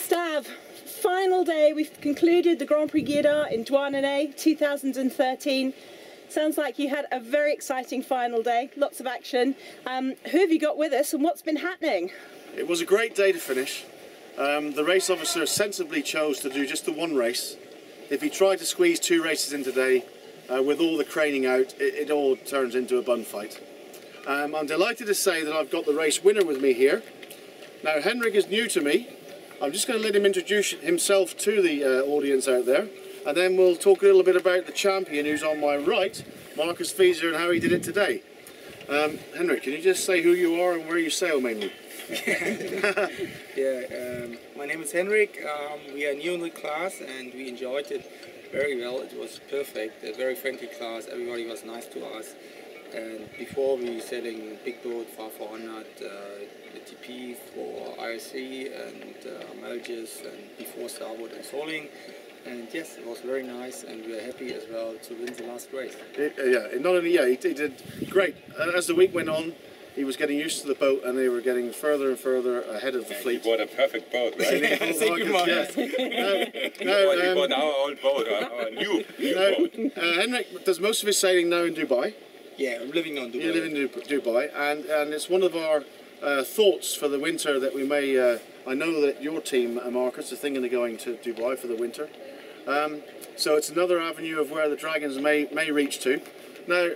Stav, final day, we've concluded the Grand Prix Guyader in Douarnenez 2013. Sounds like you had a very exciting final day, lots of action. Who have you got with us and what's been happening? It was a great day to finish. The race officer sensibly chose to do just the one race. If he tried to squeeze two races in today, with all the craning out, it all turns into a bun fight. I'm delighted to say that I've got the race winner with me here. Now, Henrik is new to me. I'm just going to let him introduce himself to the audience out there, and then we'll talk a little bit about the champion who's on my right, Markus Wiezer, and how he did it today. Henrik, can you just say who you are and where you sail mainly? My name is Henrik. We are new in the class and we enjoyed it very well. It was perfect, a very friendly class. Everybody was nice to us. And before we were sailing big boat, 400, the TP for IRC and Malges, and before Stavros and Soling. And yes, it was very nice, and we are happy as well to win the last race. He did great. As the week went on, he was getting used to the boat, and they were getting further and further ahead of the fleet. He bought a perfect boat, right? Thank you, Markus. He bought our old boat, our new boat. Henrik does most of his sailing now in Dubai. Yeah, I'm living on Dubai. You live in Dubai, and it's one of our thoughts for the winter that we may. I know that your team, Markus, are thinking of going to Dubai for the winter. So it's another avenue of where the Dragons may reach to. Now,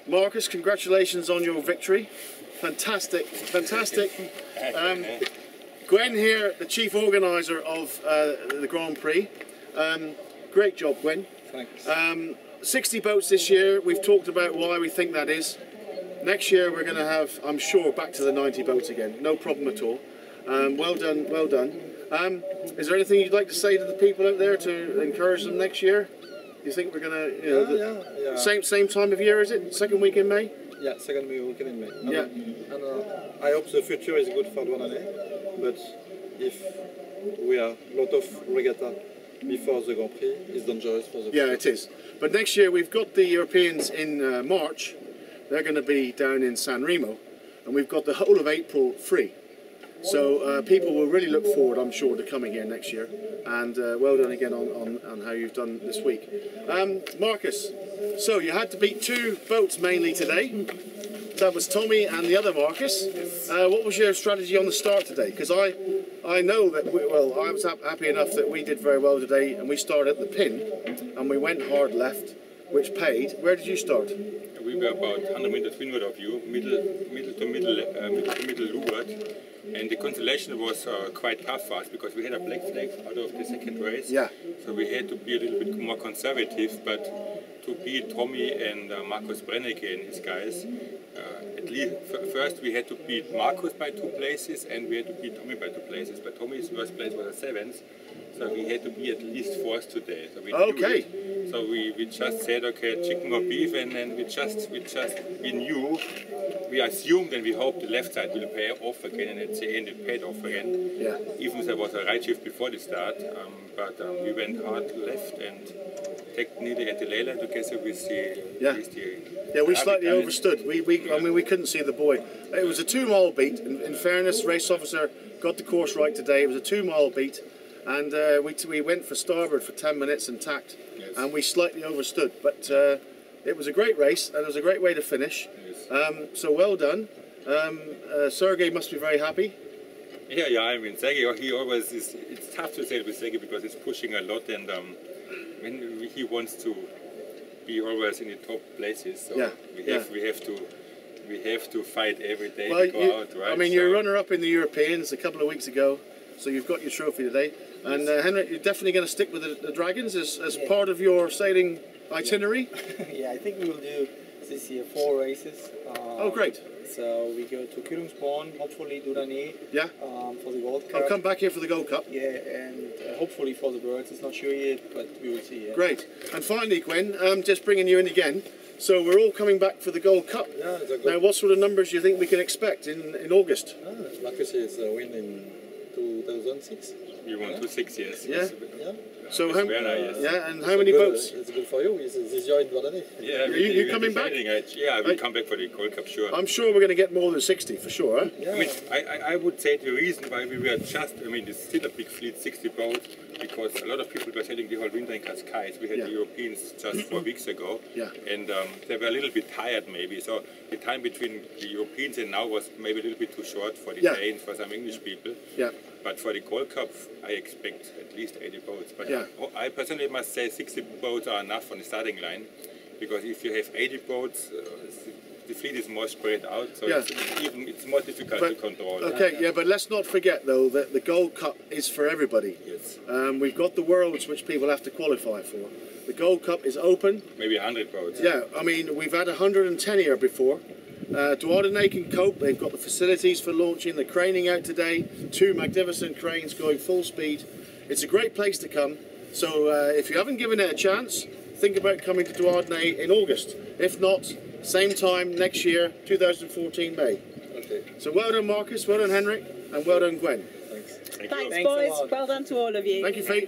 Markus, congratulations on your victory. Fantastic, fantastic. Gwen here, the chief organiser of the Grand Prix. Great job, Gwen. Thanks. 60 boats this year. We've talked about why we think that is. Next year we're going to have, I'm sure, back to the 90 boats again. No problem at all. Well done, well done. Is there anything you'd like to say to the people out there to encourage them next year? You think we're going to, same time of year, is it? Second week in May? Yeah, second week in May. And I hope the future is good for Douarnenez, but if we are a lot of regatta before the Grand Prix, it's dangerous for the future. Yeah, it is. But next year we've got the Europeans in March. They're going to be down in San Remo, and we've got the whole of April free. So people will really look forward, I'm sure, to coming here next year. And well done again on how you've done this week. Markus, so you had to beat two boats mainly today. That was Tommy and the other Markus. What was your strategy on the start today? Because I know that, I was happy enough that we did very well today, and we started at the pin, and we went hard left, which paid. Where did you start? We were about 100 meters windward of you, middle to middle leeward. And the constellation was quite tough for us because we had a black flag out of the second race. Yeah. So we had to be a little bit more conservative, but to beat Tommy and Markus Brennecke and his guys, at least first we had to beat Markus by 2 places and we had to beat Tommy by 2 places. But Tommy's first place was a 7th, so we had to be at least 4th today. So we knew. So we just said, okay, chicken or beef, and then we knew. We assumed and we hoped the left side will pay off again, and at the end it paid off again. Yeah. Even there was a right shift before the start, but we went hard left and tacked nearly at the Layla together with the... we slightly overstood. I mean, we couldn't see the buoy. It was a 2-mile beat. In fairness, race officer got the course right today. It was a 2-mile beat, and we went for starboard for 10 minutes and tacked, and we slightly overstood. But it was a great race, and it was a great way to finish. So well done. Sergei must be very happy. Yeah, I mean, Sergei, he always is, it's tough to say with Sergei because he's pushing a lot, and when he wants to be always in the top places, so we have to fight every day to go out, right? I mean, you're runner-up in the Europeans a couple of weeks ago, so you've got your trophy today. And Henrik, you're definitely going to stick with the Dragons as part of your sailing itinerary? Yeah, I think we will do this year 4 races. Oh, great. So we go to Kühlungsborn, hopefully Douarnenez, for the Gold Cup. I'll come back here for the Gold Cup. Yeah, and hopefully for the birds. It's not sure yet, but we will see. Yeah. Great. And finally, Gwen, just bringing you in again. So we're all coming back for the Gold Cup. Yeah, now, what sort of numbers do you think we can expect in August? Markus is a win in 2006. We won 2-6 years. Yeah. Yeah. So It's very nice. yeah, and how many boats? It's good for you. It's this year in Douarnenez. Yeah, You coming back? Yeah, we come back for the Gold Cup, sure. I'm sure we're going to get more than 60 for sure. Huh? Yeah. I mean, I would say the reason why we were just, I mean, it's still a big fleet, 60 boats, because a lot of people were sailing the whole winter in Cascais. We had Yeah. the Europeans just 4 weeks ago, Yeah. and they were a little bit tired maybe. So the time between the Europeans and now was maybe a little bit too short for the Yeah. Danes, for some English people. Yeah. But for the Gold Cup, I expect at least 80 boats. But Yeah. I personally must say 60 boats are enough on the starting line, because if you have 80 boats, the fleet is more spread out, so Yeah. it's more difficult to control. Okay, yeah, but let's not forget though that the Gold Cup is for everybody. Yes. We've got the Worlds which people have to qualify for. The Gold Cup is open. Maybe 100 boats. Yeah, I mean we've had 110 here before. Douarnenez can cope. They've got the facilities for launching. The craning out today. 2 magnificent cranes going full speed. It's a great place to come. So if you haven't given it a chance, think about coming to Douarnenez in August. If not, same time next year, 2014 May. Okay. So well done Marcus, well done Henrik, and well done Gwen. Thanks. Thanks, Thanks a boys. lot. Well done to all of you. Thank you, Fate.